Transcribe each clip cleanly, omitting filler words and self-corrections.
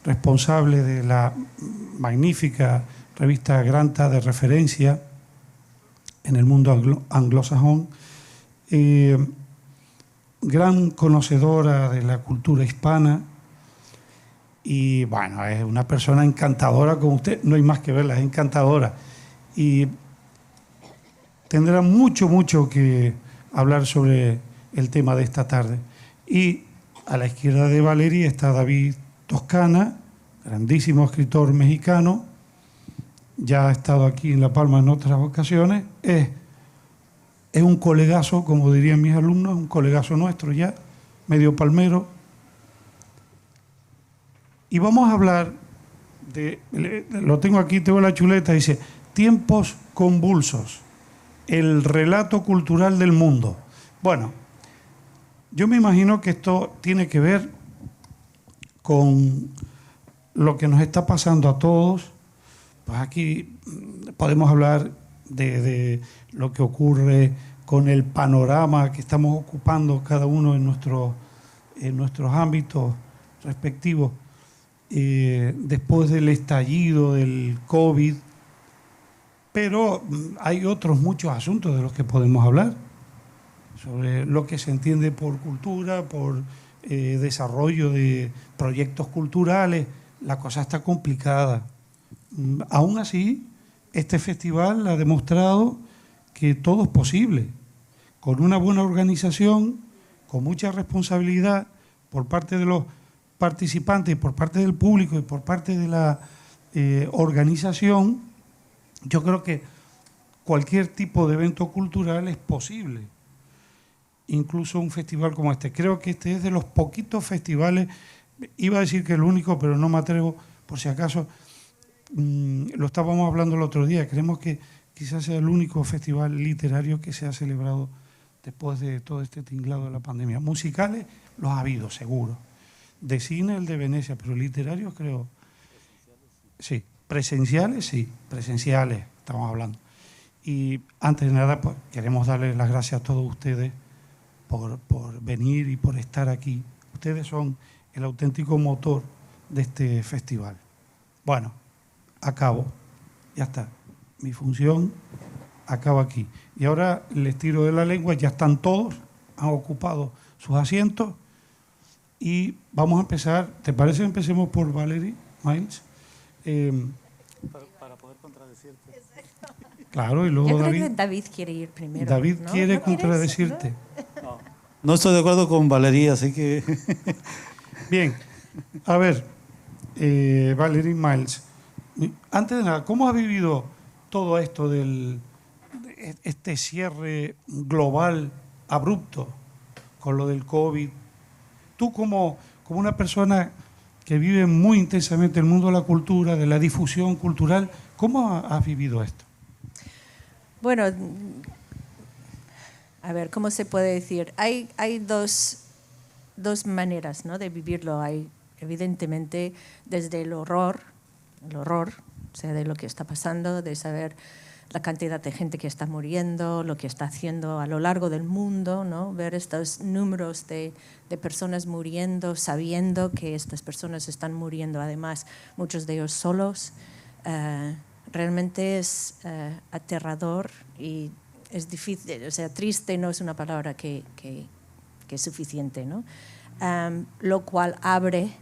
responsable de la magnífica revista Granta de referencia en el mundo anglosajón, gran conocedora de la cultura hispana y, bueno, es una persona encantadora como usted, no hay más que verla, es encantadora. Y tendrá mucho que hablar sobre el tema de esta tarde. Y a la izquierda de Valerie está David Toscana, grandísimo escritor mexicano, ya ha estado aquí en La Palma en otras ocasiones, es un colegazo, como dirían mis alumnos, un colegazo nuestro ya, medio palmero. Y vamos a hablar lo tengo aquí, tengo la chuleta, dice, tiempos convulsos, el relato cultural del mundo. Bueno, yo me imagino que esto tiene que ver con lo que nos está pasando a todos. Pues aquí podemos hablar de lo que ocurre con el panorama que estamos ocupando cada uno en nuestros ámbitos respectivos. Después del estallido del COVID, pero hay otros muchos asuntos de los que podemos hablar, sobre lo que se entiende por cultura, por desarrollo de proyectos culturales. La cosa está complicada. Aún así, este festival ha demostrado que todo es posible, con una buena organización, con mucha responsabilidad por parte de los participantes, por parte del público y por parte de la organización. Yo creo que cualquier tipo de evento cultural es posible, incluso un festival como este. Creo que este es de los poquitos festivales, iba a decir que el único, pero no me atrevo, por si acaso, lo estábamos hablando el otro día, creemos que quizás sea el único festival literario que se ha celebrado después de todo este tinglado de la pandemia. Musicales los ha habido, seguro. De cine el de Venecia, pero literarios creo. Sí, presenciales, estamos hablando. Y antes de nada, pues, queremos darles las gracias a todos ustedes por venir y por estar aquí. Ustedes son el auténtico motor de este festival. Bueno, acabo, ya está. Mi función acaba aquí. Y ahora les tiro de la lengua, ya están todos, han ocupado sus asientos. Y vamos a empezar, ¿te parece que empecemos por Valerie Miles? Para poder contradecirte. Claro, y luego Yo David. creo que David quiere ir primero. David ¿no? quiere ¿No contradecirte. No estoy de acuerdo con Valeria, así que... Bien, a ver, Valerie Miles, antes de nada, ¿cómo has vivido todo esto este cierre global abrupto con lo del COVID? Tú como una persona que vive muy intensamente el mundo de la cultura, de la difusión cultural, ¿cómo has vivido esto? Bueno, a ver, ¿cómo se puede decir? Hay dos maneras, ¿no?, de vivirlo. Hay, evidentemente, desde el horror, o sea, de lo que está pasando, de saber la cantidad de gente que está muriendo, lo que está haciendo a lo largo del mundo, ¿no? Ver estos números de personas muriendo, sabiendo que estas personas están muriendo, además, muchos de ellos solos. Realmente es aterrador y es difícil, o sea, triste no es una palabra que es suficiente, ¿no? Lo cual abre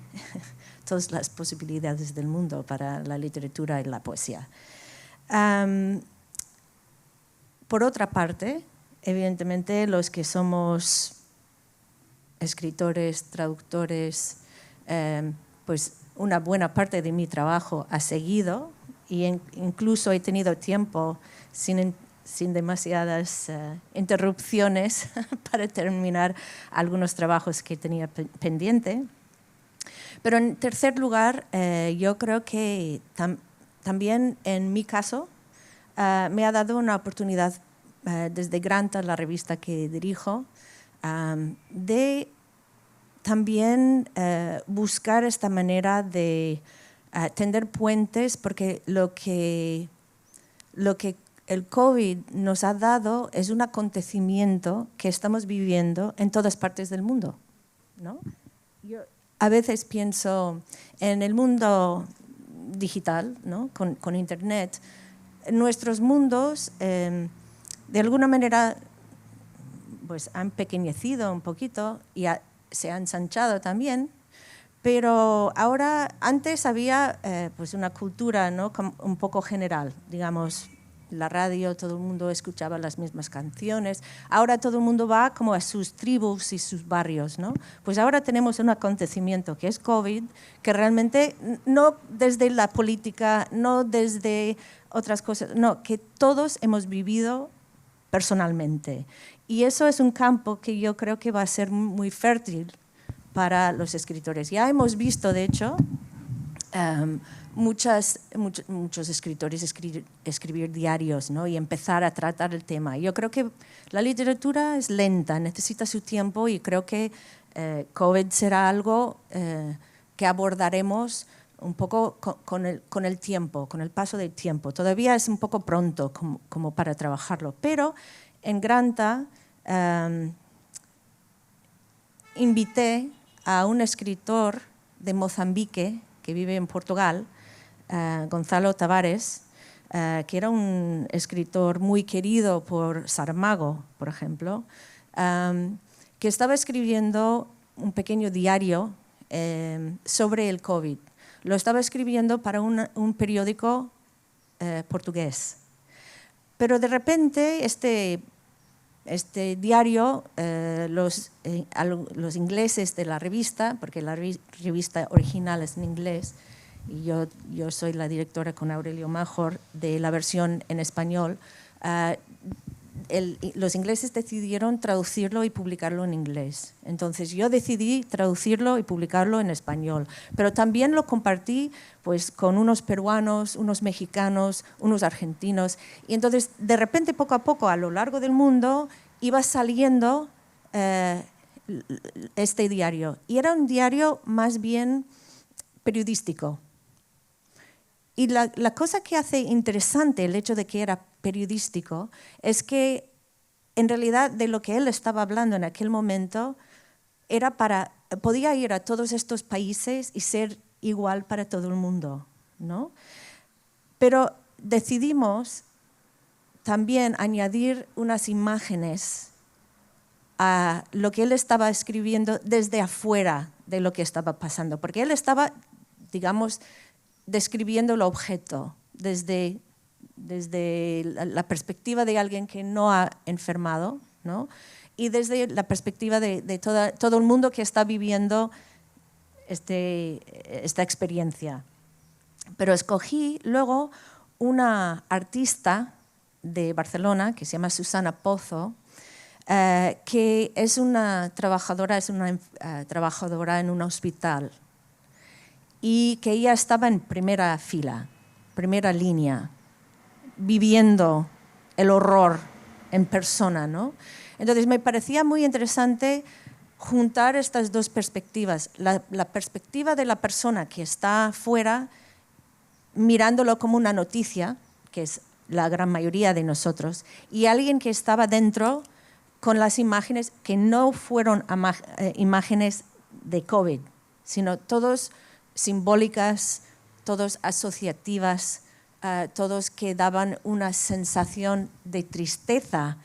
todas las posibilidades del mundo para la literatura y la poesía. Por otra parte, evidentemente, los que somos escritores, traductores, pues una buena parte de mi trabajo ha seguido y incluso he tenido tiempo sin demasiadas interrupciones para terminar algunos trabajos que tenía pendiente. Pero en tercer lugar, yo creo que también en mi caso me ha dado una oportunidad desde Granta, la revista que dirijo, de también buscar esta manera de tender puentes, porque lo que el COVID nos ha dado es un acontecimiento que estamos viviendo en todas partes del mundo, ¿no? a veces pienso en el mundo digital, ¿no? Con Internet, nuestros mundos de alguna manera pues, han pequeñecido un poquito y se han ensanchado también, pero ahora, antes había pues una cultura, ¿no? Un poco general, digamos, la radio, todo el mundo escuchaba las mismas canciones. Ahora todo el mundo va como a sus tribus y sus barrios, ¿no? Pues ahora tenemos un acontecimiento que es COVID, que realmente no desde la política, no desde otras cosas, no, que todos hemos vivido personalmente. Y eso es un campo que yo creo que va a ser muy fértil para los escritores. Ya hemos visto, de hecho, muchos escritores escribir diarios, ¿no? Y empezar a tratar el tema. Yo creo que la literatura es lenta, necesita su tiempo y creo que COVID será algo que abordaremos un poco con el tiempo, con el paso del tiempo. Todavía es un poco pronto como para trabajarlo, pero en Granta invité a un escritor de Mozambique que vive en Portugal, Gonzalo Tavares, que era un escritor muy querido por Saramago, por ejemplo, que estaba escribiendo un pequeño diario sobre el COVID. Lo estaba escribiendo para un periódico portugués. Pero de repente este diario, los ingleses de la revista, porque la revista original es en inglés, y yo soy la directora con Aurelio Major de la versión en español, los ingleses decidieron traducirlo y publicarlo en inglés. Entonces yo decidí traducirlo y publicarlo en español, pero también lo compartí pues, con unos peruanos, unos mexicanos, unos argentinos, y entonces de repente poco a poco a lo largo del mundo iba saliendo este diario, y era un diario más bien periodístico. Y la cosa que hace interesante el hecho de que era periodístico es que en realidad de lo que él estaba hablando en aquel momento podía ir a todos estos países y ser igual para todo el mundo, ¿no? Pero decidimos también añadir unas imágenes a lo que él estaba escribiendo desde afuera de lo que estaba pasando, porque él estaba, digamos, describiendo el objeto desde la perspectiva de alguien que no ha enfermado, ¿no? Y desde la perspectiva de todo el mundo que está viviendo esta experiencia. Pero escogí luego una artista de Barcelona que se llama Susana Pozo, que es una trabajadora en un hospital, y que ella estaba en primera fila, primera línea, viviendo el horror en persona, ¿no? Entonces me parecía muy interesante juntar estas dos perspectivas, la perspectiva de la persona que está fuera mirándolo como una noticia, que es la gran mayoría de nosotros, y alguien que estaba dentro con las imágenes que no fueron imágenes de COVID, sino todos simbólicas, todos asociativas, todos que daban una sensación de tristeza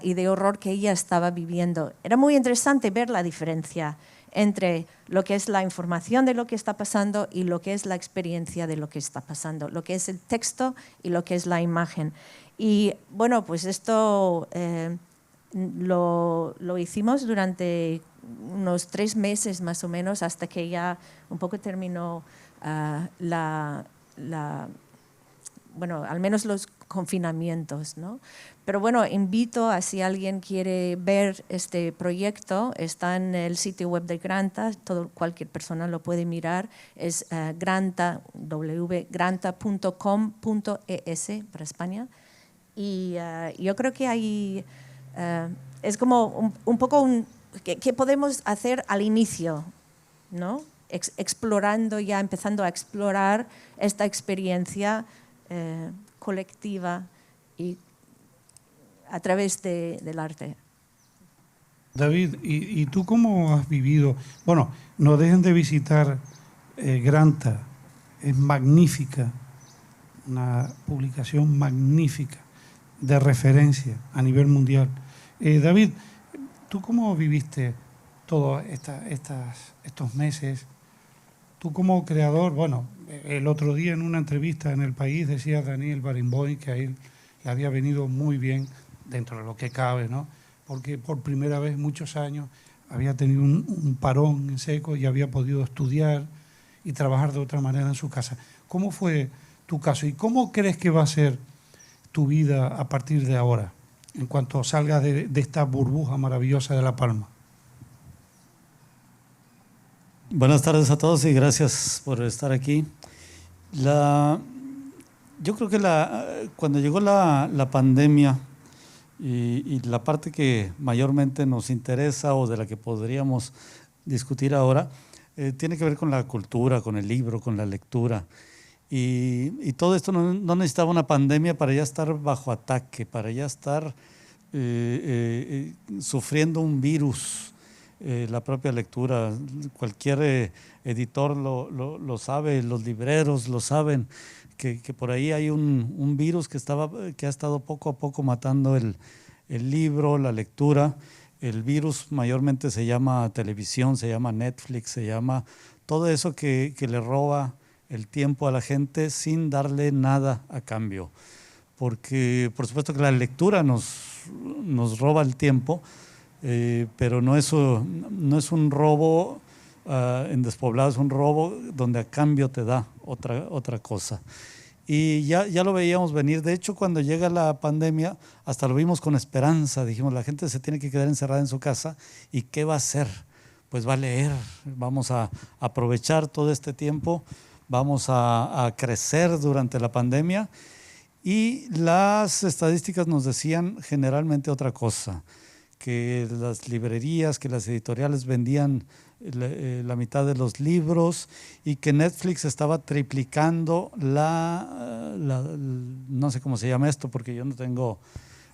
y de horror que ella estaba viviendo. Era muy interesante ver la diferencia entre lo que es la información de lo que está pasando y lo que es la experiencia de lo que está pasando, lo que es el texto y lo que es la imagen. Y bueno, pues esto lo hicimos durante unos 3 meses más o menos, hasta que ya un poco terminó bueno, al menos los confinamientos, ¿no? Pero bueno, invito a si alguien quiere ver este proyecto, está en el sitio web de Granta, cualquier persona lo puede mirar, es granta.com.es para España. Y yo creo que ahí es como un poco ¿qué podemos hacer al inicio, ¿no? Explorando ya, empezando a explorar esta experiencia colectiva y a través del arte. David, ¿y tú cómo has vivido? Bueno, no dejen de visitar Granta, es magnífica, una publicación magnífica de referencia a nivel mundial. David, ¿tú cómo viviste todos estos meses? Tú como creador, bueno, el otro día en una entrevista en El País decía Daniel Barenboim que a él le había venido muy bien, dentro de lo que cabe, ¿no? Porque por primera vez en muchos años había tenido un parón en seco y había podido estudiar y trabajar de otra manera en su casa. ¿Cómo fue tu caso y cómo crees que va a ser tu vida a partir de ahora, en cuanto salgas de esta burbuja maravillosa de La Palma? Buenas tardes a todos y gracias por estar aquí. Yo creo que cuando llegó la pandemia y la parte que mayormente nos interesa o de la que podríamos discutir ahora, tiene que ver con la cultura, con el libro, con la lectura. Y todo esto no necesitaba una pandemia para ya estar bajo ataque, para ya estar sufriendo un virus. La propia lectura, cualquier editor lo sabe, los libreros lo saben, que por ahí hay un virus que ha estado poco a poco matando el libro, la lectura. El virus mayormente se llama televisión, se llama Netflix, se llama todo eso que le roba el tiempo a la gente sin darle nada a cambio. Porque por supuesto que la lectura nos roba el tiempo, pero no es un robo en despoblado, es un robo donde a cambio te da otra cosa. Y ya lo veíamos venir. De hecho, cuando llega la pandemia, hasta lo vimos con esperanza. Dijimos, la gente se tiene que quedar encerrada en su casa. ¿Y qué va a hacer? Pues va a leer. Vamos a aprovechar todo este tiempo. Vamos a crecer durante la pandemia. Y las estadísticas nos decían generalmente otra cosa, que las librerías, que las editoriales vendían la mitad de los libros y que Netflix estaba triplicando no sé cómo se llama esto porque yo no tengo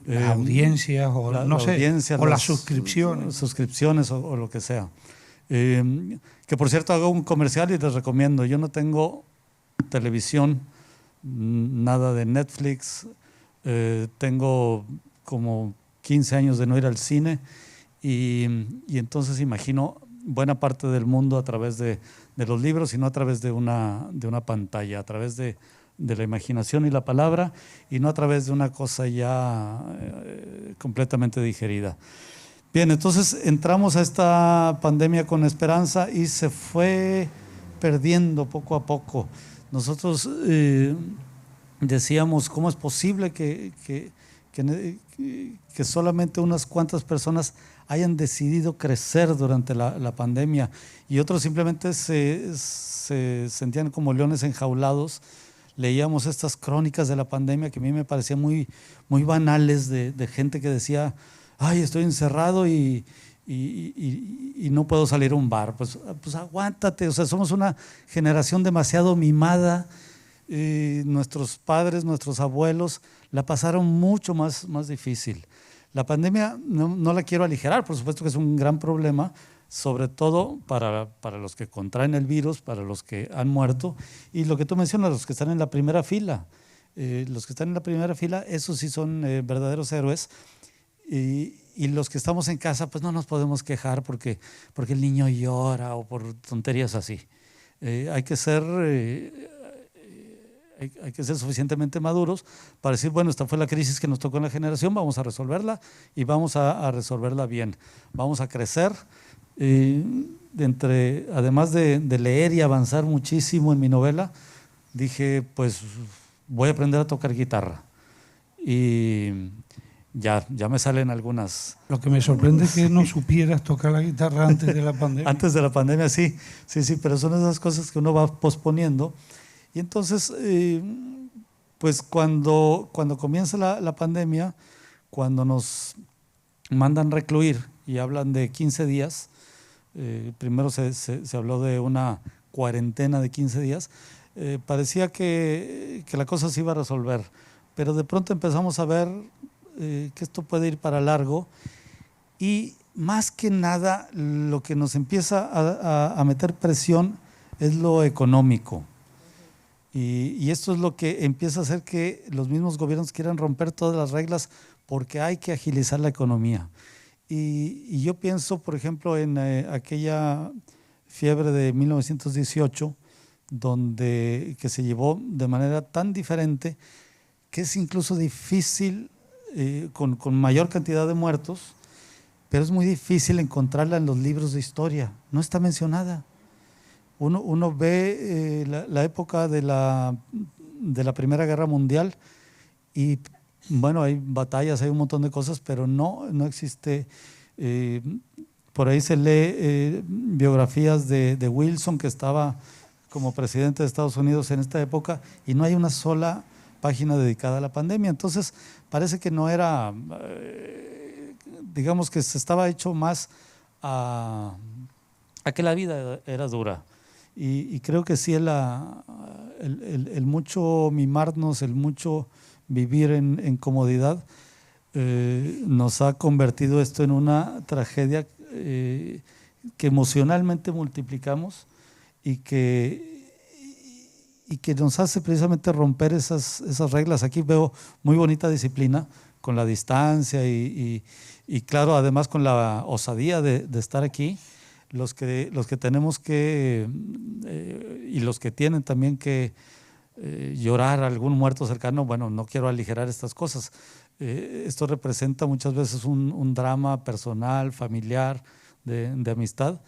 las audiencias o no sé, audiencia, o las suscripciones. Suscripciones o lo que sea. Que por cierto hago un comercial y les recomiendo, yo no tengo televisión, nada de Netflix, tengo como 15 años de no ir al cine y entonces imagino buena parte del mundo a través de los libros y no a través de una pantalla, a través de la imaginación y la palabra y no a través de una cosa ya completamente digerida. Bien, entonces entramos a esta pandemia con esperanza y se fue perdiendo poco a poco. Nosotros decíamos, ¿cómo es posible que solamente unas cuantas personas hayan decidido crecer durante la pandemia y otros simplemente se sentían como leones enjaulados? Leíamos estas crónicas de la pandemia que a mí me parecían muy banales de gente que decía, ay, estoy encerrado y no puedo salir a un bar. Pues aguántate, o sea, somos una generación demasiado mimada. Nuestros padres, nuestros abuelos la pasaron mucho más difícil. La pandemia no la quiero aligerar, por supuesto que es un gran problema, sobre todo para los que contraen el virus, para los que han muerto, y lo que tú mencionas, los que están en la primera fila. Los que están en la primera fila, esos sí son verdaderos héroes, y los que estamos en casa, pues no nos podemos quejar porque el niño llora o por tonterías así. Hay que ser suficientemente maduros para decir, bueno, esta fue la crisis que nos tocó en la generación, vamos a resolverla y vamos a resolverla bien. Vamos a crecer, además de leer y avanzar muchísimo en mi novela, dije, pues voy a aprender a tocar guitarra. Y ya me salen algunas. Lo que me sorprende es que no supieras tocar la guitarra antes de la pandemia. Antes de la pandemia, sí, pero son esas cosas que uno va posponiendo. Y entonces, pues cuando comienza la pandemia, cuando nos mandan recluir y hablan de 15 días, primero se habló de una cuarentena de 15 días, parecía que la cosa se iba a resolver, pero de pronto empezamos a ver que esto puede ir para largo y más que nada lo que nos empieza a meter presión es lo económico. Y esto es lo que empieza a hacer que los mismos gobiernos quieran romper todas las reglas porque hay que agilizar la economía. Y yo pienso, por ejemplo, en aquella fiebre de 1918, que se llevó de manera tan diferente que es incluso difícil, con mayor cantidad de muertos, pero es muy difícil encontrarla en los libros de historia, no está mencionada. Uno ve la época de la Primera Guerra Mundial y bueno, hay batallas, hay un montón de cosas, pero no existe. Por ahí se lee biografías de Wilson, que estaba como presidente de Estados Unidos en esta época, y no hay una sola página dedicada a la pandemia. Entonces parece que no era, digamos que se estaba hecho más a que la vida era dura. Y creo que sí, el mucho mimarnos, el mucho vivir en comodidad, nos ha convertido esto en una tragedia que emocionalmente multiplicamos y que nos hace precisamente romper esas reglas. Aquí veo muy bonita disciplina con la distancia y claro, además con la osadía de estar aquí. Los que tenemos que, y los que tienen también que llorar a algún muerto cercano, bueno, no quiero aligerar estas cosas. Esto representa muchas veces un drama personal, familiar, de amistad,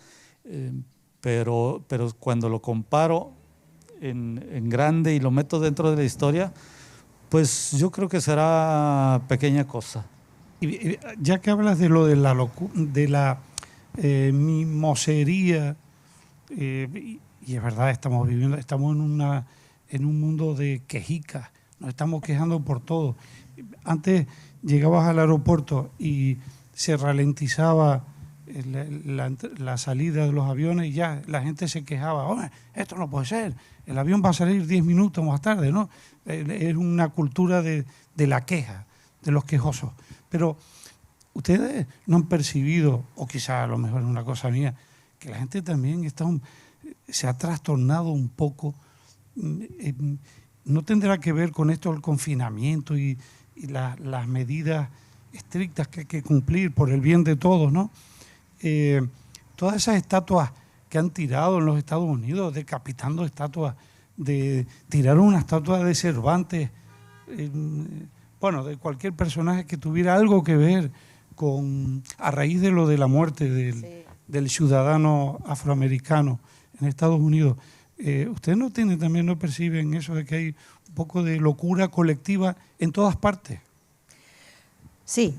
pero cuando lo comparo en grande y lo meto dentro de la historia, pues yo creo que será pequeña cosa. Y ya que hablas de lo de la mimosería, y es verdad, estamos en un mundo de quejicas, nos estamos quejando por todo. Antes llegabas al aeropuerto y se ralentizaba la salida de los aviones y ya la gente se quejaba: "Oye, esto no puede ser, el avión va a salir 10 minutos más tarde", ¿no? Es una cultura de la queja, de los quejosos. Pero ustedes no han percibido, o quizá a lo mejor es una cosa mía, que la gente también se ha trastornado un poco. ¿No tendrá que ver con esto el confinamiento y las medidas estrictas que hay que cumplir por el bien de todos, ¿no? Todas esas estatuas que han tirado en los Estados Unidos, decapitando estatuas, tiraron una estatua de Cervantes, bueno, de cualquier personaje que tuviera algo que ver a raíz de lo de la muerte del ciudadano afroamericano en Estados Unidos. ¿Ustedes no perciben eso de que hay un poco de locura colectiva en todas partes? Sí,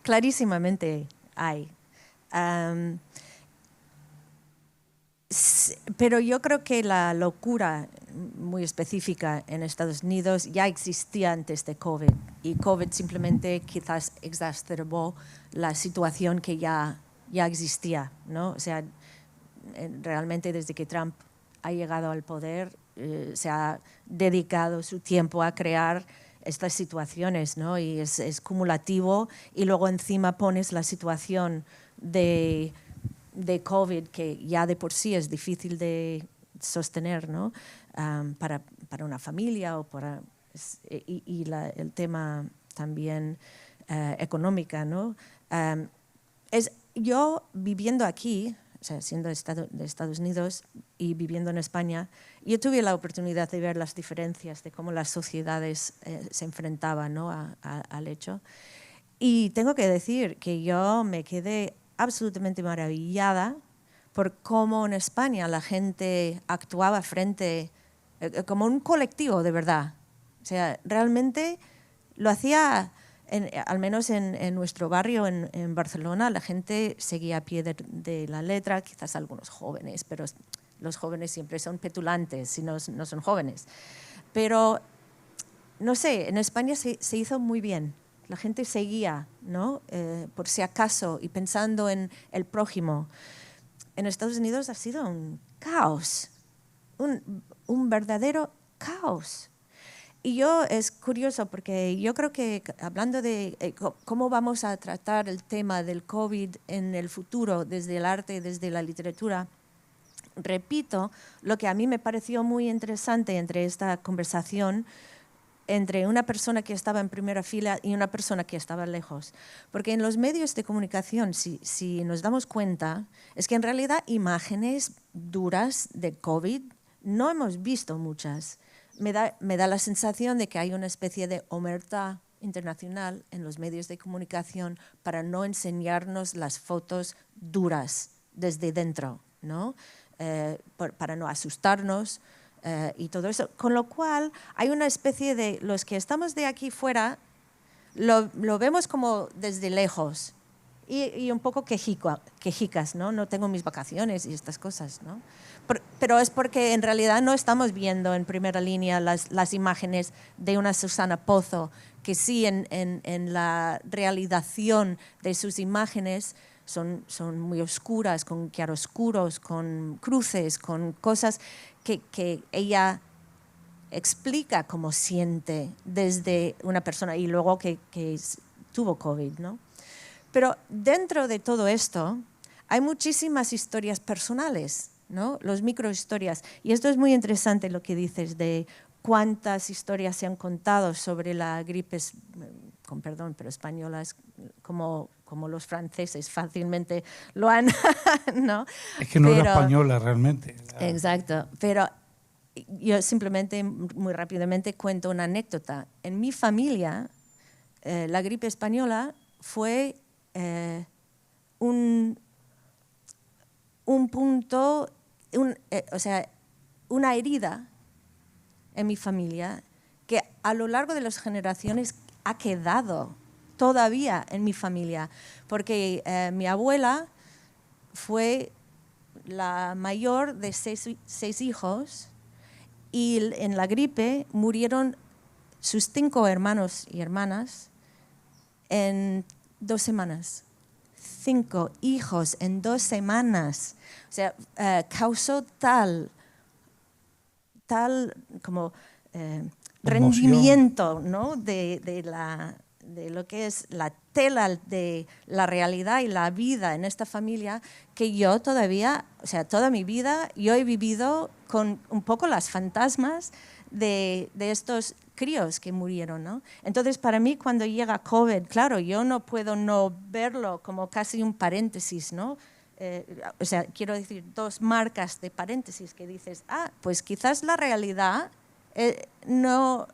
clarísimamente hay. Pero yo creo que la locura muy específica en Estados Unidos ya existía antes de COVID, y COVID simplemente quizás exacerbó la situación que ya existía, ¿no? O sea, realmente desde que Trump ha llegado al poder, se ha dedicado su tiempo a crear estas situaciones, ¿no? Y es cumulativo, y luego encima pones la situación de COVID, que ya de por sí es difícil de sostener, ¿no? Para una familia, el tema también económica, ¿no? Yo viviendo aquí, o sea, siendo de Estados Unidos y viviendo en España, yo tuve la oportunidad de ver las diferencias de cómo las sociedades se enfrentaban, ¿no? al hecho. Y tengo que decir que yo me quedé absolutamente maravillada por cómo en España la gente actuaba como un colectivo de verdad. O sea, realmente lo hacía, al menos en nuestro barrio en Barcelona, la gente seguía a pie de la letra, quizás algunos jóvenes, pero los jóvenes siempre son petulantes, no son jóvenes. Pero, no sé, en España se hizo muy bien. La gente seguía, ¿no? Por si acaso, y pensando en el prójimo. En Estados Unidos ha sido un caos, un verdadero caos. Y yo es curioso porque yo creo que hablando de cómo vamos a tratar el tema del COVID en el futuro desde el arte, desde la literatura, repito, lo que a mí me pareció muy interesante entre esta conversación entre una persona que estaba en primera fila y una persona que estaba lejos. Porque en los medios de comunicación, si nos damos cuenta, es que en realidad imágenes duras de COVID no hemos visto muchas. Me da la sensación de que hay una especie de omertà internacional en los medios de comunicación para no enseñarnos las fotos duras desde dentro, ¿no? Para no asustarnos y todo eso. Con lo cual hay una especie de, los que estamos de aquí fuera, lo vemos como desde lejos y un poco quejicas, ¿no? No tengo mis vacaciones y estas cosas, ¿no? Pero es porque en realidad no estamos viendo en primera línea las imágenes de una Susana Pozo, que sí en la realización de sus imágenes son muy oscuras, con claroscuros, con cruces, con cosas que ella explica cómo siente desde una persona y luego que tuvo COVID, ¿no? Pero dentro de todo esto hay muchísimas historias personales, ¿no? Los microhistorias. Y esto es muy interesante lo que dices de cuántas historias se han contado sobre la gripe, con perdón, pero española, es como los franceses fácilmente lo han, ¿no? Es que no era española realmente. Exacto, pero yo simplemente, muy rápidamente, cuento una anécdota. En mi familia, la gripe española fue un punto, o sea, una herida en mi familia que a lo largo de las generaciones ha quedado todavía en mi familia, porque mi abuela fue la mayor de seis hijos y en la gripe murieron sus 5 hermanos y hermanas en 2 semanas. 5 hijos en 2 semanas. O sea, causó tal como rendimiento, ¿no? de lo que es la tela de la realidad y la vida en esta familia, que yo todavía, o sea, toda mi vida, yo he vivido con un poco las fantasmas de estos críos que murieron, ¿no? Entonces, para mí, cuando llega COVID, claro, yo no puedo no verlo como casi un paréntesis, ¿no? O sea, quiero decir, 2 marcas de paréntesis que dices, pues quizás la realidad no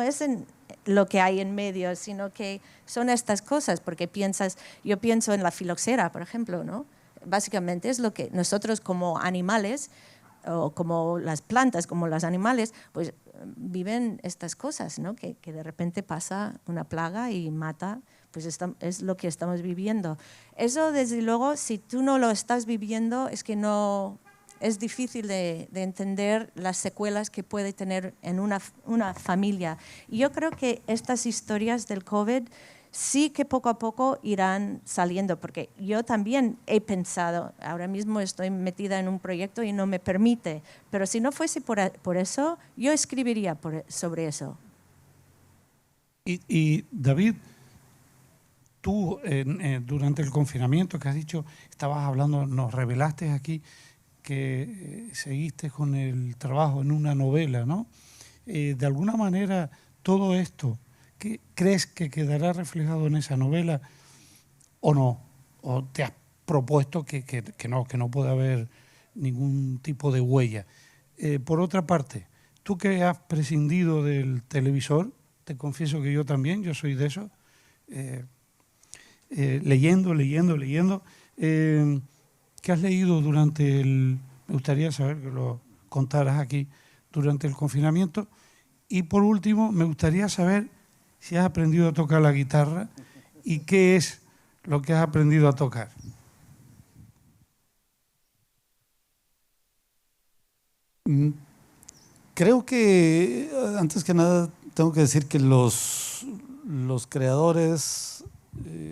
es en lo que hay en medio, sino que son estas cosas, porque yo pienso en la filoxera, por ejemplo, ¿no? Básicamente es lo que nosotros como animales, o como las plantas, como los animales, pues viven estas cosas, ¿no? Que de repente pasa una plaga y mata, pues es lo que estamos viviendo. Eso, desde luego, si tú no lo estás viviendo, es que no es difícil de entender las secuelas que puede tener en una familia. Y yo creo que estas historias del COVID sí que poco a poco irán saliendo, porque yo también he pensado, ahora mismo estoy metida en un proyecto y no me permite, pero si no fuese por eso, yo escribiría sobre eso. Y David, tú durante el confinamiento que has dicho, estabas hablando, nos revelaste aquí que seguiste con el trabajo en una novela, ¿no? De alguna manera, todo esto, ¿crees que quedará reflejado en esa novela o no? ¿O te has propuesto que no puede haber ningún tipo de huella? Por otra parte, tú que has prescindido del televisor, te confieso que yo también, yo soy de eso, leyendo, ¿qué has leído durante me gustaría saber que lo contaras aquí, durante el confinamiento? Y por último, me gustaría saber si has aprendido a tocar la guitarra y qué es lo que has aprendido a tocar. Creo que, antes que nada, tengo que decir que los creadores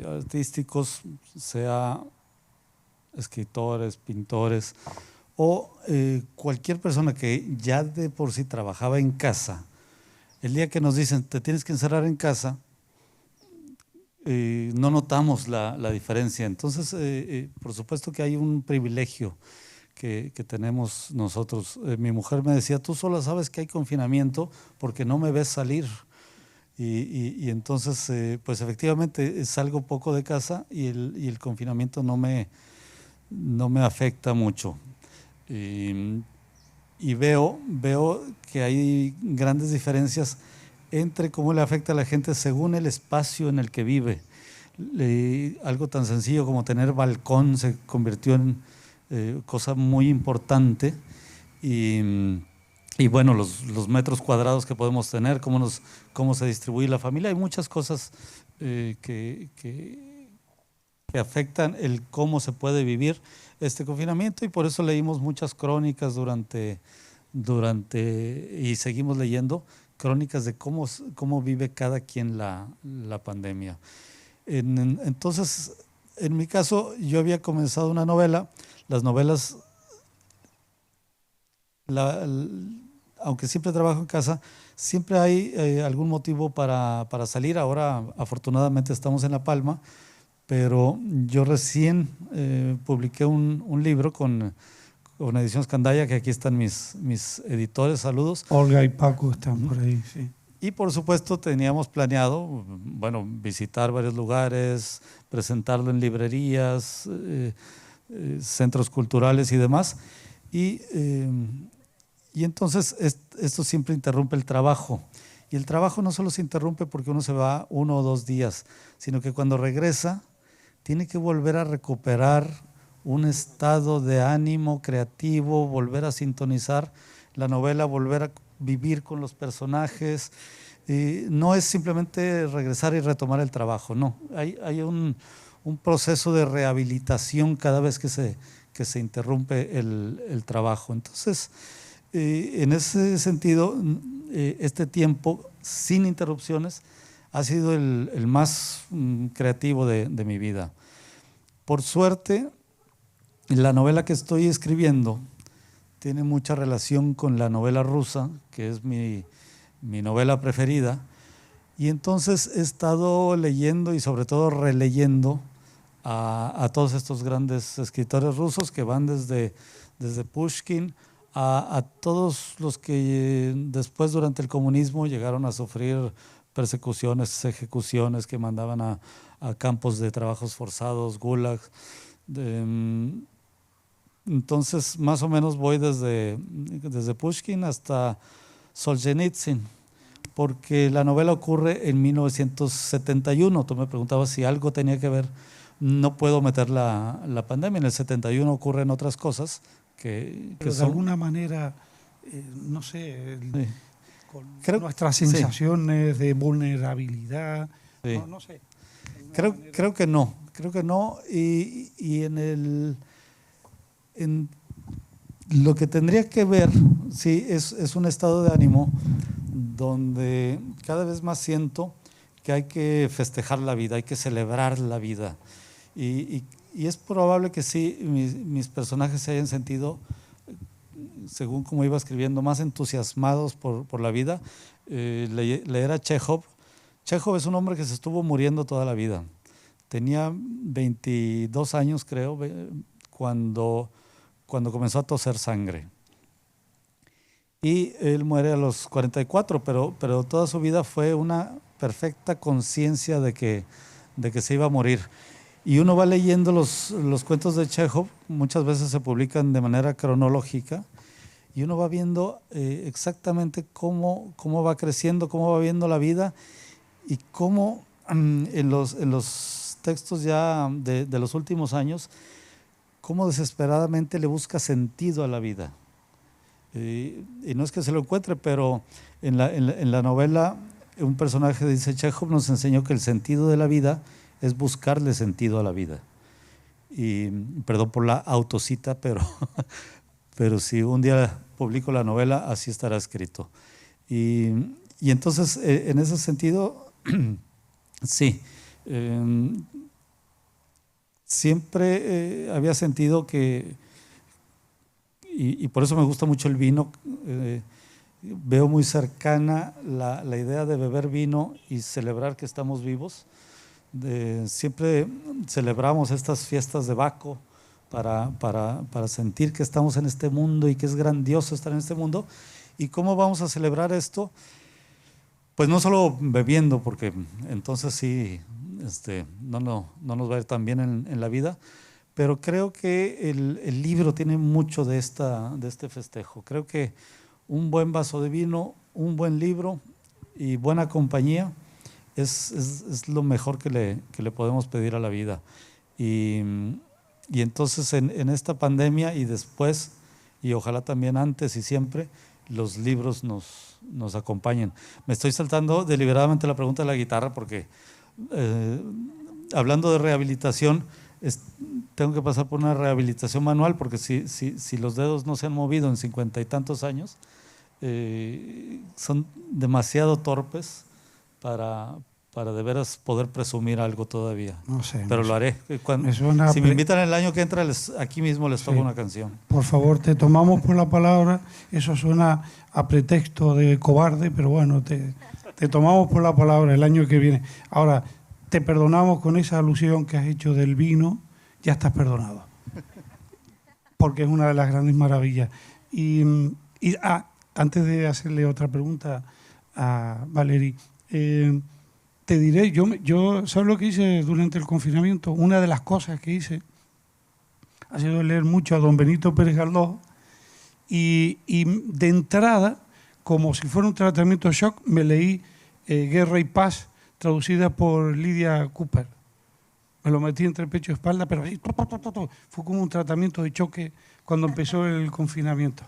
artísticos, sea escritores, pintores o cualquier persona que ya de por sí trabajaba en casa, el día que nos dicen te tienes que encerrar en casa, no notamos la diferencia. Entonces, por supuesto que hay un privilegio que tenemos nosotros. Mi mujer me decía, tú solo sabes que hay confinamiento porque no me ves salir. Y entonces, pues efectivamente salgo poco de casa y el confinamiento no me afecta mucho. Y veo que hay grandes diferencias entre cómo le afecta a la gente según el espacio en el que vive. Algo tan sencillo como tener balcón se convirtió en cosa muy importante y bueno, los metros cuadrados que podemos tener, cómo se distribuye la familia, hay muchas cosas que afectan el cómo se puede vivir este confinamiento y por eso leímos muchas crónicas durante y seguimos leyendo crónicas de cómo vive cada quien la pandemia. Entonces, en mi caso, yo había comenzado una novela. Las novelas, aunque siempre trabajo en casa, siempre hay algún motivo para salir. Ahora, afortunadamente, estamos en La Palma, pero yo recién publiqué un libro con Ediciones Candaya, que aquí están mis editores, saludos. Olga y Paco están por ahí, sí. Y por supuesto teníamos planeado, bueno, visitar varios lugares, presentarlo en librerías, centros culturales y demás. Y entonces esto siempre interrumpe el trabajo. Y el trabajo no solo se interrumpe porque uno se va 1 o 2 días, sino que cuando regresa tiene que volver a recuperar un estado de ánimo creativo, volver a sintonizar la novela, volver a vivir con los personajes. No es simplemente regresar y retomar el trabajo, no. Hay un proceso de rehabilitación cada vez que se interrumpe el trabajo. Entonces, en ese sentido, este tiempo sin interrupciones ha sido el más creativo de mi vida. Por suerte, la novela que estoy escribiendo tiene mucha relación con la novela rusa, que es mi novela preferida, y entonces he estado leyendo y sobre todo releyendo a todos estos grandes escritores rusos que van desde Pushkin a todos los que después durante el comunismo llegaron a sufrir persecuciones, ejecuciones, que mandaban a campos de trabajos forzados, gulags. Entonces, más o menos voy desde Pushkin hasta Solzhenitsyn, porque la novela ocurre en 1971. Tú me preguntabas si algo tenía que ver. No puedo meter la pandemia. En el 71 ocurren otras cosas que Pero de alguna manera, no sé, sí. con nuestras sensaciones de vulnerabilidad, sí. no sé. Creo que no. Y en lo que tendría que ver, sí, es un estado de ánimo donde cada vez más siento que hay que festejar la vida, hay que celebrar la vida. Y es probable que sí, mis personajes se hayan sentido, según como iba escribiendo, más entusiasmados por la vida. Leer a Chekhov. Chekhov es un hombre que se estuvo muriendo toda la vida. Tenía 22 años, creo, cuando comenzó a toser sangre. Y él muere a los 44, pero toda su vida fue una perfecta conciencia de que se iba a morir. Y uno va leyendo los cuentos de Chekhov, muchas veces se publican de manera cronológica, y uno va viendo exactamente cómo va creciendo, cómo va viendo la vida, y cómo en los textos ya de los últimos años, cómo desesperadamente le busca sentido a la vida. Y no es que se lo encuentre, pero en la novela un personaje dice, Chekhov nos enseñó que el sentido de la vida es buscarle sentido a la vida. Y perdón por la autocita, pero si un día publico la novela, así estará escrito. Y entonces, en ese sentido, sí, siempre había sentido que, y por eso me gusta mucho el vino, veo muy cercana la idea de beber vino y celebrar que estamos vivos. Siempre celebramos estas fiestas de Baco para sentir que estamos en este mundo y que es grandioso estar en este mundo. ¿Y cómo vamos a celebrar esto? Pues no solo bebiendo, porque entonces sí no nos va a ir tan bien en la vida, pero creo que el libro tiene mucho de este festejo. Creo que un buen vaso de vino, un buen libro y buena compañía es lo mejor que le podemos pedir a la vida. Y entonces en esta pandemia y después, y ojalá también antes y siempre, los libros nos acompañen. Me estoy saltando deliberadamente la pregunta de la guitarra porque hablando de rehabilitación, tengo que pasar por una rehabilitación manual porque si los dedos no se han movido en 50 y tantos años, son demasiado torpes para de veras poder presumir algo todavía. No sé. Pero lo haré. Si me invitan el año que entra, aquí mismo les toco una canción. Por favor, te tomamos por la palabra. Eso suena a pretexto de cobarde, pero bueno, te tomamos por la palabra el año que viene. Ahora, te perdonamos con esa alusión que has hecho del vino. Ya estás perdonado. Porque es una de las grandes maravillas. Y antes de hacerle otra pregunta a Valerie, te diré, yo ¿sabes lo que hice durante el confinamiento? Una de las cosas que hice ha sido leer mucho a don Benito Pérez Galdós y de entrada, como si fuera un tratamiento de shock, me leí Guerra y Paz, traducida por Lydia Cooper. Me lo metí entre pecho y espalda, pero fue como un tratamiento de choque cuando empezó el confinamiento.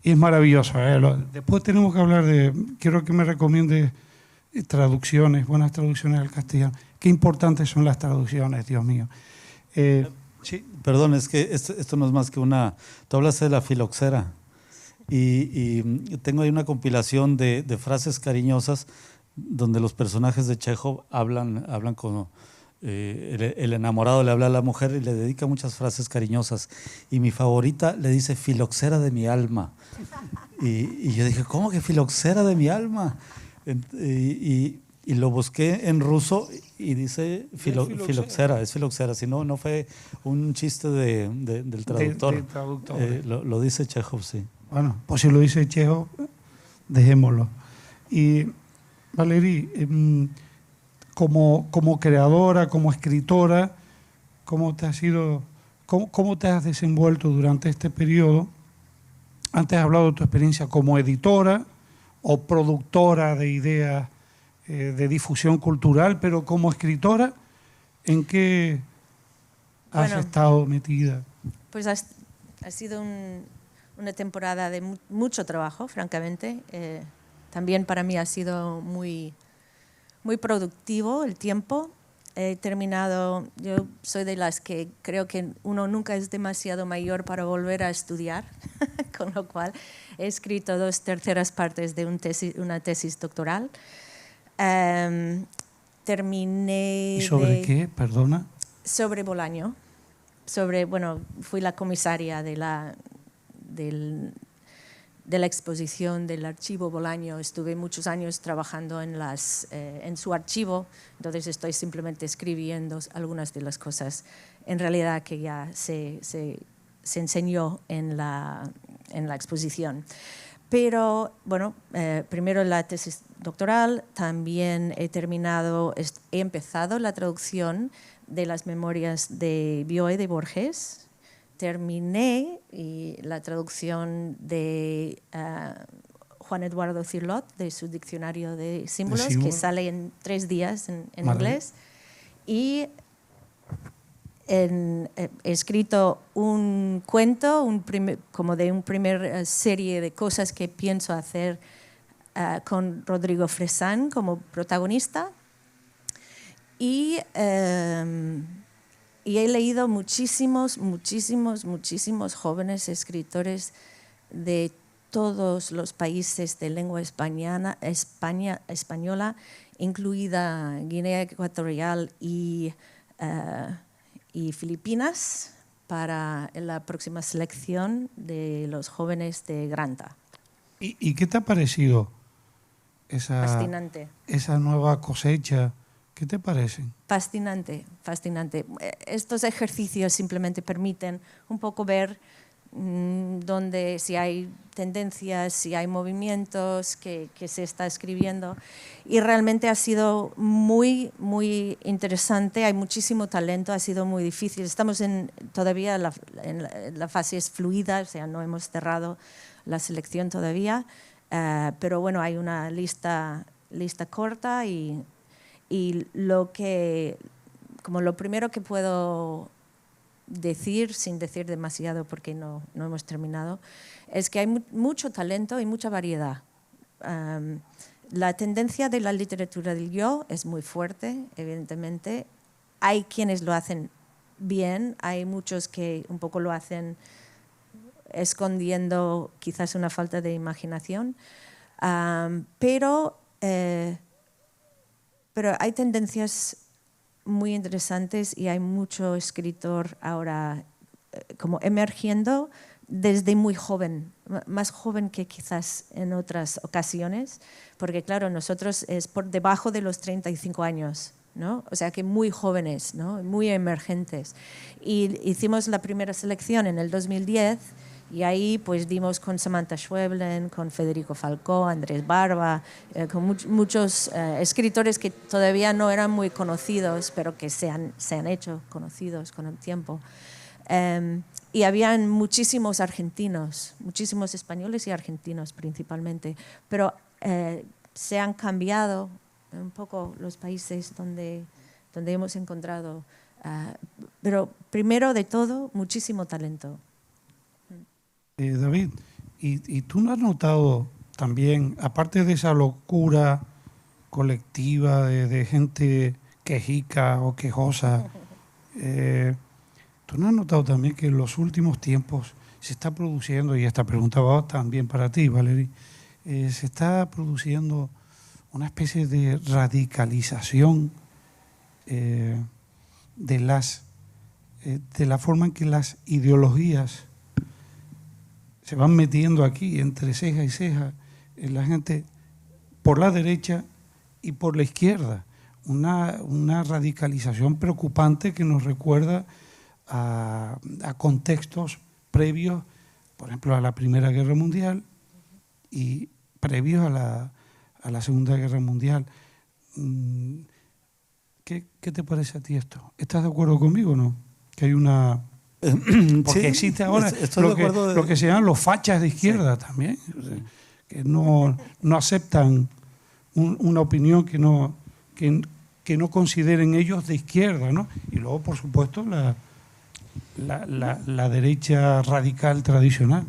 Y es maravilloso. Después tenemos que hablar quiero que me recomiende traducciones, buenas traducciones al castellano. Qué importantes son las traducciones, Dios mío. Sí, perdón, es que esto no es más que tú hablas de la filoxera y tengo ahí una compilación de frases cariñosas donde los personajes de Chekhov hablan con el enamorado, le habla a la mujer y le dedica muchas frases cariñosas. Y mi favorita le dice filoxera de mi alma. Y yo dije, ¿cómo que filoxera de mi alma? Y lo busqué en ruso y dice filoxera, es filoxera. Si no fue un chiste del traductor. Lo dice Chekhov, sí. Bueno, pues si lo dice Chekhov, dejémoslo. Y Valerie, como creadora, como escritora, ¿cómo te has desenvuelto durante este periodo? Antes has hablado de tu experiencia como editora o productora de ideas de difusión cultural, pero como escritora, ¿en qué has estado metida? Pues ha sido una temporada de mucho trabajo, francamente. También para mí ha sido muy productivo el tiempo. He terminado, yo soy de las que creo que uno nunca es demasiado mayor para volver a estudiar, con lo cual he escrito 2/3 partes de una tesis doctoral. Terminé... ¿Y sobre qué? Perdona. Sobre Bolaño. Fui la comisaria de la exposición del archivo Bolaño. Estuve muchos años trabajando en su archivo, entonces estoy simplemente escribiendo algunas de las cosas en realidad que ya se enseñó en la exposición. Pero bueno, primero la tesis doctoral, también he empezado la traducción de las memorias de Bioy de Borges. Terminé la traducción de Juan Eduardo Cirlot, de su diccionario de símbolos, que sale en 3 días en inglés. Y he escrito un cuento, como de una primera serie de cosas que pienso hacer con Rodrigo Fresán como protagonista. Y he leído muchísimos jóvenes escritores de todos los países de lengua española, incluida Guinea Ecuatorial y Filipinas, para la próxima selección de los jóvenes de Granta. ¿Y qué te ha parecido Fascinante. esa nueva cosecha? ¿Qué te parecen? Fascinante, fascinante. Estos ejercicios simplemente permiten un poco ver dónde, si hay tendencias, si hay movimientos que se está escribiendo. Y realmente ha sido muy, muy interesante. Hay muchísimo talento, ha sido muy difícil. Estamos todavía en la fase es fluida, o sea, no hemos cerrado la selección todavía. Pero bueno, hay una lista corta y como lo primero que puedo decir, sin decir demasiado porque no hemos terminado, es que hay mucho talento y mucha variedad. La tendencia de la literatura del yo es muy fuerte, evidentemente. Hay quienes lo hacen bien, hay muchos que un poco lo hacen escondiendo quizás una falta de imaginación, pero hay tendencias muy interesantes y hay mucho escritor ahora como emergiendo desde muy joven, más joven que quizás en otras ocasiones, porque claro, nosotros es por debajo de los 35 años, ¿no? O sea que muy jóvenes, ¿no? Muy emergentes. Y hicimos la primera selección en el 2010 y ahí pues dimos con Samantha Schweblin, con Federico Falcó, Andrés Barba, con muchos escritores que todavía no eran muy conocidos, pero que se han hecho conocidos con el tiempo. Y habían muchísimos argentinos, muchísimos españoles y argentinos principalmente, pero se han cambiado un poco los países donde hemos encontrado. Pero primero de todo, muchísimo talento. David, ¿y tú no has notado también, aparte de esa locura colectiva de gente quejica o quejosa, tú no has notado también que en los últimos tiempos se está produciendo, y esta pregunta va también para ti, Valerie, se está produciendo una especie de radicalización de la forma en que las ideologías se van metiendo aquí entre ceja y ceja en la gente por la derecha y por la izquierda. Una radicalización preocupante que nos recuerda a contextos previos, por ejemplo, a la Primera Guerra Mundial y previos a la Segunda Guerra Mundial. ¿Qué te parece a ti esto? ¿Estás de acuerdo conmigo o no? Que hay una... Porque sí, existe ahora lo que se llaman los fachas de izquierda, sí, también, o sea, que no aceptan una opinión que no consideren ellos de izquierda, ¿no? Y luego, por supuesto, la derecha radical tradicional.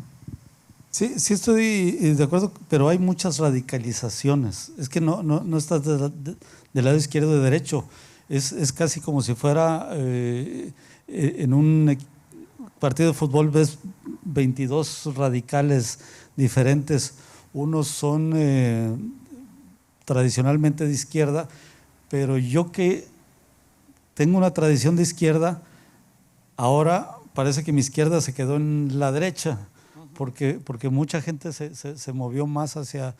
Sí, sí estoy de acuerdo, pero hay muchas radicalizaciones. Es que no estás del lado izquierdo o de derecho. Es casi como si fuera en un partido de fútbol ves 22 radicales diferentes. Unos son tradicionalmente de izquierda, pero yo que tengo una tradición de izquierda, ahora parece que mi izquierda se quedó en la derecha, porque mucha gente se movió más hacia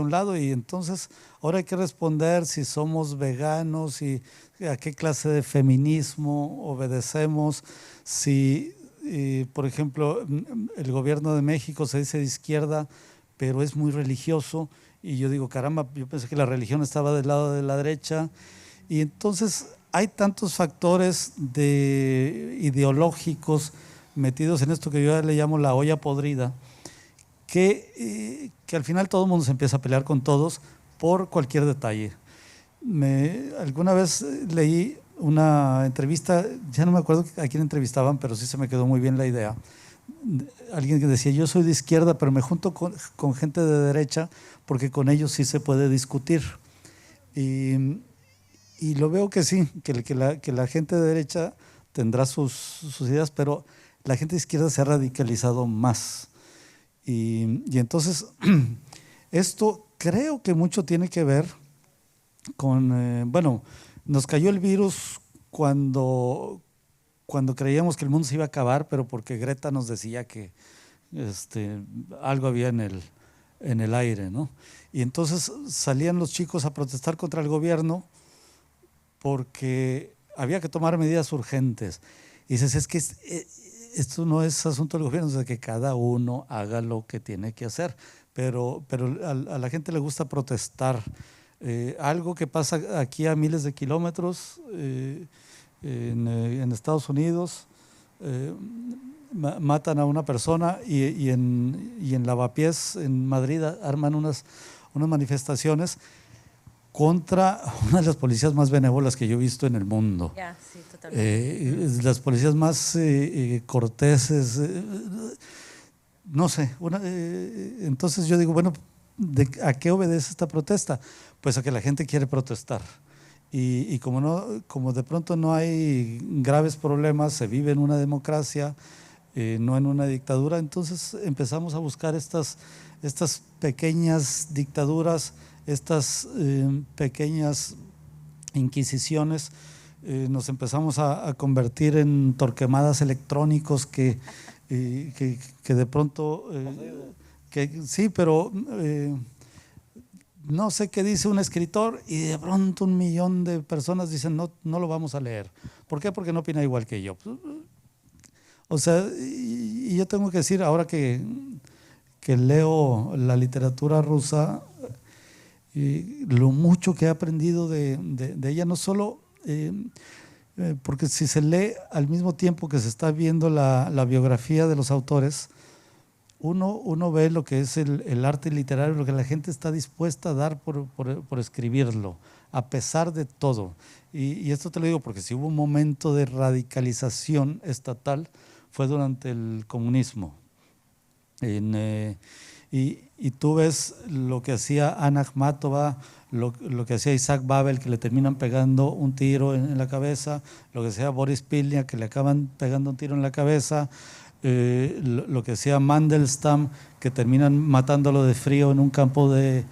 un lado, y entonces ahora hay que responder si somos veganos y a qué clase de feminismo obedecemos, si por ejemplo el gobierno de México se dice de izquierda pero es muy religioso, y yo digo caramba, yo pensé que la religión estaba del lado de la derecha, y entonces hay tantos factores ideológicos metidos en esto que yo le llamo la olla podrida, que al final todo el mundo se empieza a pelear con todos por cualquier detalle. Alguna vez leí una entrevista, ya no me acuerdo a quién entrevistaban, pero sí se me quedó muy bien la idea. Alguien que decía, yo soy de izquierda, pero me junto con gente de derecha porque con ellos sí se puede discutir. Y lo veo que sí, que la gente de derecha tendrá sus ideas, pero la gente de izquierda se ha radicalizado más. Y entonces, esto creo que mucho tiene que ver con, bueno, nos cayó el virus cuando creíamos que el mundo se iba a acabar, pero porque Greta nos decía que algo había en en el aire, ¿no? Y entonces salían los chicos a protestar contra el gobierno porque había que tomar medidas urgentes. Y dices, es que esto no es asunto del gobierno, es de que cada uno haga lo que tiene que hacer. Pero a la gente le gusta protestar. Algo que pasa aquí a miles de kilómetros en Estados Unidos, matan a una persona y en Lavapiés, en Madrid, arman unas manifestaciones contra una de las policías más benévolas que yo he visto en el mundo. Yeah, sí, totalmente. Las policías más corteses, no sé. Entonces yo digo, bueno, ¿a qué obedece esta protesta? Pues a que la gente quiere protestar. Y como de pronto no hay graves problemas, se vive en una democracia, no en una dictadura, entonces empezamos a buscar estas pequeñas dictaduras, estas pequeñas inquisiciones. Nos empezamos a convertir en torquemadas electrónicos que de pronto… sí, pero… no sé qué dice un escritor y de pronto 1 millón de personas dicen no lo vamos a leer. ¿Por qué? Porque no opina igual que yo. O sea, y yo tengo que decir, ahora que leo la literatura rusa, lo mucho que he aprendido de ella, no solo… porque si se lee al mismo tiempo que se está viendo la biografía de los autores, uno ve lo que es el arte literario, lo que la gente está dispuesta a dar por escribirlo, a pesar de todo. Y esto te lo digo porque si hubo un momento de radicalización estatal, fue durante el comunismo. Y tú ves lo que hacía Anna Akhmatova, lo que hacía Isaac Babel, que le terminan pegando un tiro en la cabeza, lo que hacía Boris Pilnia, que le acaban pegando un tiro en la cabeza, lo que hacía Mandelstam, que terminan matándolo de frío en un campo de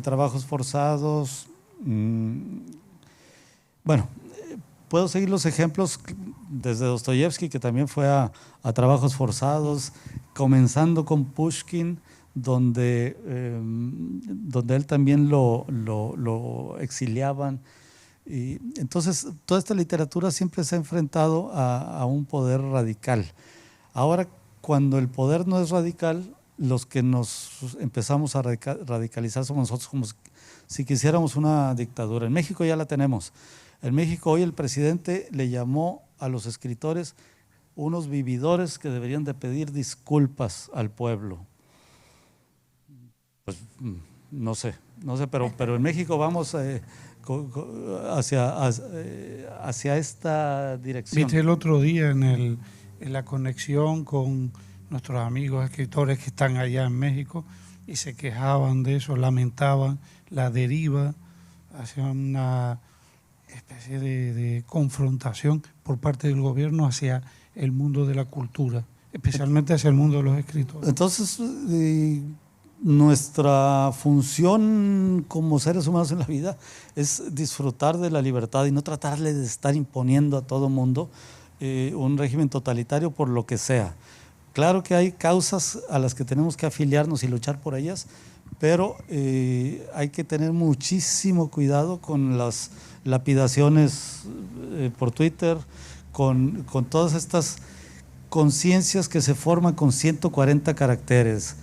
trabajos forzados. Bueno, puedo seguir los ejemplos desde Dostoyevsky, que también fue a trabajos forzados, comenzando con Pushkin, donde él también lo exiliaban. Y entonces, toda esta literatura siempre se ha enfrentado a un poder radical. Ahora, cuando el poder no es radical, los que nos empezamos a radicalizar somos nosotros, como si quisiéramos una dictadura. En México ya la tenemos. En México hoy el presidente le llamó a los escritores unos vividores que deberían de pedir disculpas al pueblo. Pues no sé, pero en México vamos hacia esta dirección. Viste el otro día en la conexión con nuestros amigos escritores que están allá en México y se quejaban de eso, lamentaban la deriva hacia una especie de confrontación por parte del gobierno hacia el mundo de la cultura, especialmente hacia el mundo de los escritores. Entonces, nuestra función como seres humanos en la vida es disfrutar de la libertad y no tratarle de estar imponiendo a todo mundo un régimen totalitario por lo que sea. Claro que hay causas a las que tenemos que afiliarnos y luchar por ellas, pero hay que tener muchísimo cuidado con las lapidaciones por Twitter, con todas estas conciencias que se forman con 140 caracteres.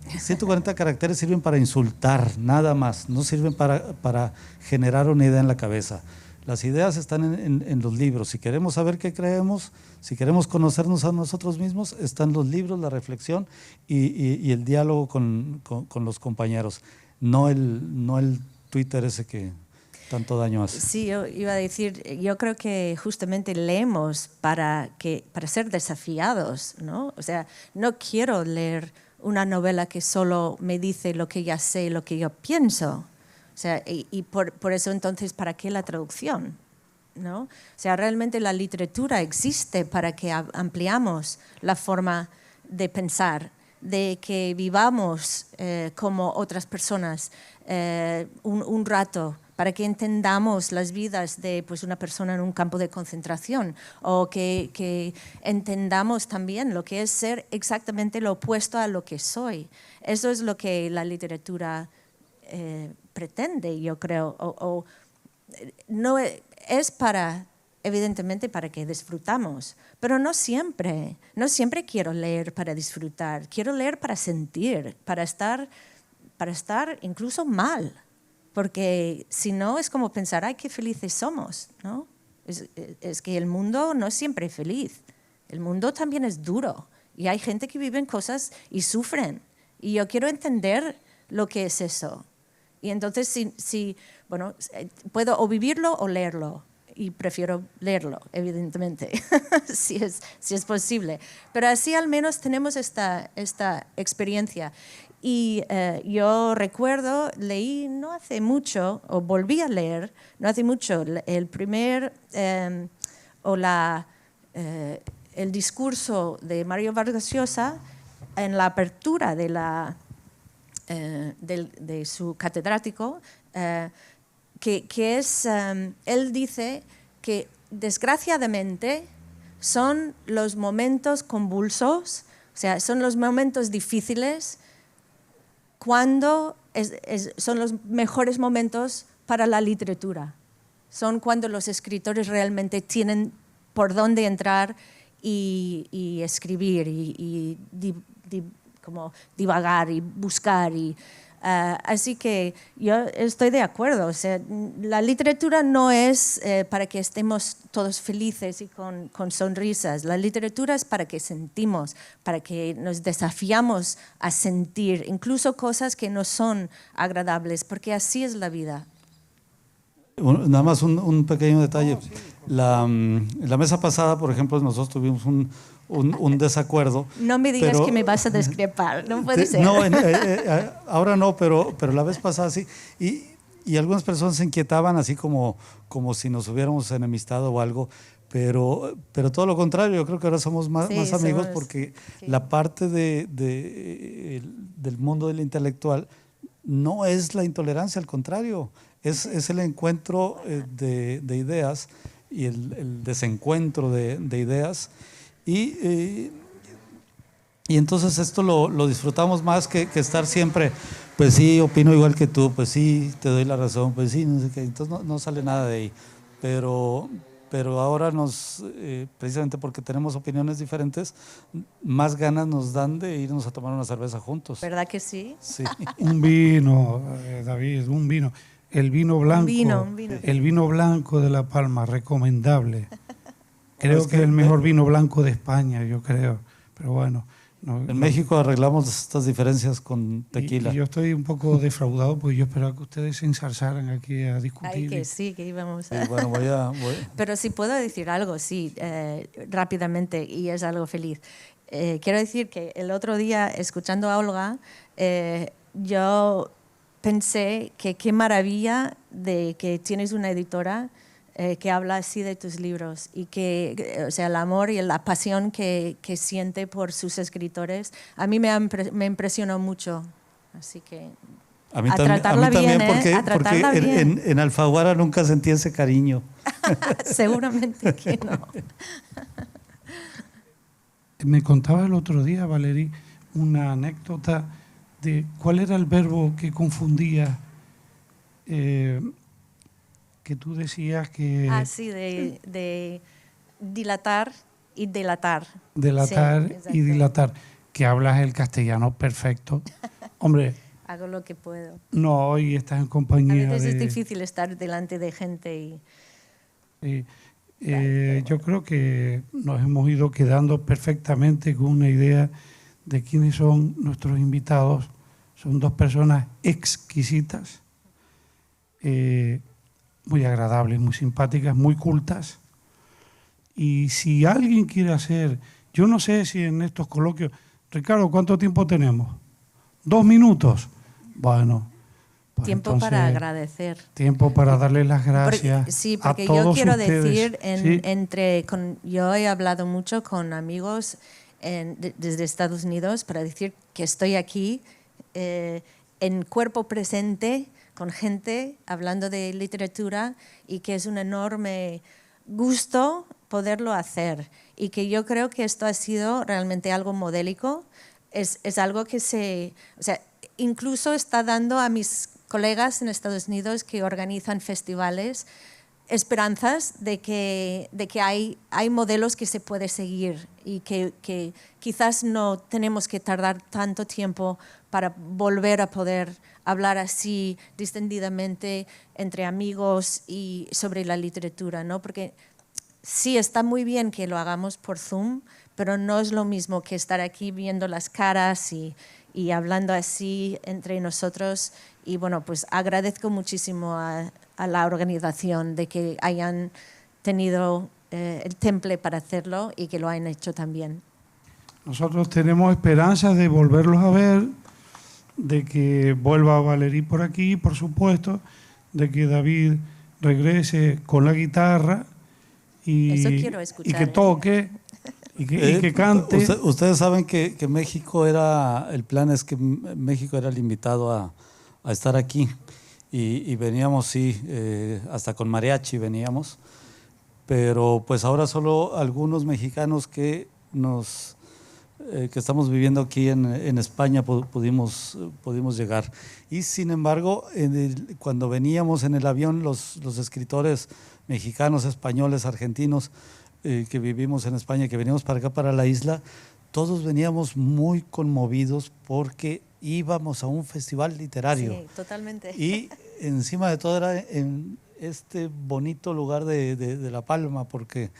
140 caracteres sirven para insultar, nada más, no sirven para generar una idea en la cabeza. Las ideas están en los libros. Si queremos saber qué creemos, si queremos conocernos a nosotros mismos, están los libros, la reflexión y el diálogo con los compañeros, no el Twitter ese que tanto daño hace. Sí, yo iba a decir, yo creo que justamente leemos para ser desafiados, ¿no? O sea, no quiero leer una novela que solo me dice lo que ya sé, lo que yo pienso. O sea, y por eso entonces, ¿para qué la traducción? ¿No? O sea, realmente la literatura existe para que ampliamos la forma de pensar, de que vivamos como otras personas un rato para que entendamos las vidas de pues, una persona en un campo de concentración, o que entendamos también lo que es ser exactamente lo opuesto a lo que soy. Eso es lo que la literatura pretende, yo creo. No es para, evidentemente, para que disfrutamos, pero no siempre. No siempre quiero leer para disfrutar. Quiero leer para sentir, para estar incluso mal. Porque si no, es como pensar, ¡ay, qué felices somos! ¿No? Es que el mundo no es siempre feliz. El mundo también es duro. Y hay gente que vive en cosas y sufren. Y yo quiero entender lo que es eso. Y entonces, bueno, puedo o vivirlo o leerlo. Y prefiero leerlo, evidentemente, si es posible. Pero así al menos tenemos esta experiencia. Y yo recuerdo, leí no hace mucho, o volví a leer, no hace mucho, el primer, el discurso de Mario Vargas Llosa en la apertura de su catedrático, que es, él dice que desgraciadamente son los momentos convulsos, o sea, son los momentos difíciles cuando son los mejores momentos para la literatura. Son cuando los escritores realmente tienen por dónde entrar y escribir y como divagar y buscar. Así que yo estoy de acuerdo. O sea, la literatura no es para que estemos todos felices y con sonrisas. La literatura es para que sentimos, para que nos desafiamos a sentir, incluso cosas que no son agradables, porque así es la vida. Nada más un pequeño detalle. La mesa pasada, por ejemplo, nosotros tuvimos un desacuerdo. No me digas que me vas a discrepar, no puede ser. No, ahora no, pero la vez pasada sí. Y algunas personas se inquietaban así como si nos hubiéramos enemistado o algo, pero todo lo contrario, yo creo que ahora somos más amigos porque la parte del mundo del intelectual no es la intolerancia, al contrario, es el encuentro de ideas y el desencuentro de ideas. Y entonces esto lo disfrutamos más que estar siempre, pues sí, opino igual que tú, pues sí, te doy la razón, pues sí, no sé qué, entonces no sale nada de ahí. Pero ahora precisamente porque tenemos opiniones diferentes, más ganas nos dan de irnos a tomar una cerveza juntos. ¿Verdad que sí? Sí. Un vino, David, un vino. El vino blanco, un vino. El vino blanco de La Palma, recomendable. Creo que es el mejor vino blanco de España, yo creo. Pero bueno. En México arreglamos estas diferencias con tequila. Y yo estoy un poco defraudado porque yo esperaba que ustedes se ensarzaran aquí a discutir. Ay, que sí, que íbamos a... Sí, bueno, Pero si puedo decir algo, sí, rápidamente, y es algo feliz. Quiero decir que el otro día, escuchando a Olga, yo pensé que qué maravilla de que tienes una editora que habla así de tus libros y que, o sea, el amor y la pasión que siente por sus escritores, a mí me impresionó mucho. Así que a mí también, porque en Alfaguara nunca sentí ese cariño. Seguramente que no. Me contaba el otro día, Valerie, una anécdota de cuál era el verbo que confundía, que tú decías que... Ah, sí, de dilatar y delatar. Delatar sí, y dilatar, que hablas el castellano perfecto. Hombre... Hago lo que puedo. No, hoy estás en compañía a veces es difícil estar delante de gente y... yo creo que nos hemos ido quedando perfectamente con una idea de quiénes son nuestros invitados. Son dos personas exquisitas, muy agradables, muy simpáticas, muy cultas. Y si alguien quiere hacer, yo no sé si en estos coloquios, Ricardo, ¿cuánto tiempo tenemos? 2 minutos. Bueno. Pues tiempo entonces, para agradecer. Tiempo para darles las gracias. Porque a todos yo quiero ustedes. decir, yo he hablado mucho con amigos desde Estados Unidos para decir que estoy aquí en cuerpo presente con gente hablando de literatura y que es un enorme gusto poderlo hacer y que yo creo que esto ha sido realmente algo modélico, es algo que o sea, incluso está dando a mis colegas en Estados Unidos que organizan festivales esperanzas de que hay modelos que se puede seguir y que quizás no tenemos que tardar tanto tiempo para volver a poder hablar así distendidamente entre amigos y sobre la literatura, ¿no? Porque sí, está muy bien que lo hagamos por Zoom, pero no es lo mismo que estar aquí viendo las caras y hablando así entre nosotros. Y bueno, pues agradezco muchísimo a la organización de que hayan tenido el temple para hacerlo y que lo hayan hecho también. Nosotros tenemos esperanzas de volverlos a ver, de que vuelva Valerie por aquí, por supuesto, de que David regrese con la guitarra Eso quiero escuchar, y que toque y que cante. Ustedes saben que México el plan es que México era el invitado a estar aquí y veníamos, sí, hasta con mariachi veníamos, pero pues ahora solo algunos mexicanos que estamos viviendo aquí en España pudimos llegar. Y sin embargo, cuando veníamos en el avión, los escritores mexicanos, españoles, argentinos, que vivimos en España, que veníamos para acá, para la isla, todos veníamos muy conmovidos porque íbamos a un festival literario. Sí, totalmente. Y encima de todo era en este bonito lugar de La Palma, porque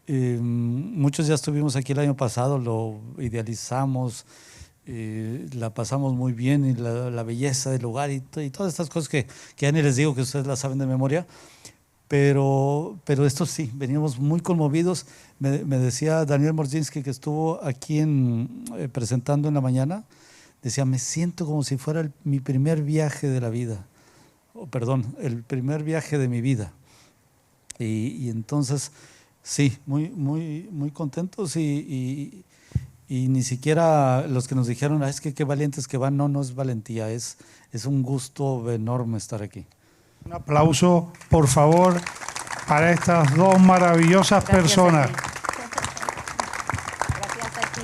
muchos ya estuvimos aquí el año pasado, lo idealizamos, la pasamos muy bien, y la belleza del lugar y todas estas cosas que ya ni les digo, que ustedes las saben de memoria. Pero esto sí, veníamos muy conmovidos. Me decía Daniel Morzinski, que estuvo aquí presentando en la mañana, decía, me siento como si fuera mi primer viaje de la vida, perdón, el primer viaje de mi vida. Y entonces, sí, muy, muy, muy contentos y ni siquiera los que nos dijeron, es que qué valientes que van, no es valentía, es un gusto enorme estar aquí. Un aplauso, por favor, para estas dos maravillosas personas. Gracias a ti.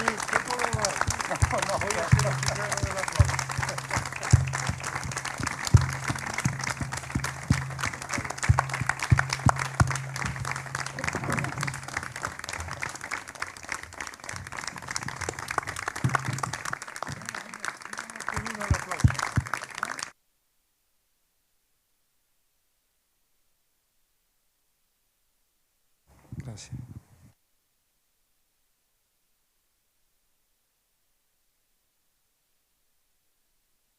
Gracias.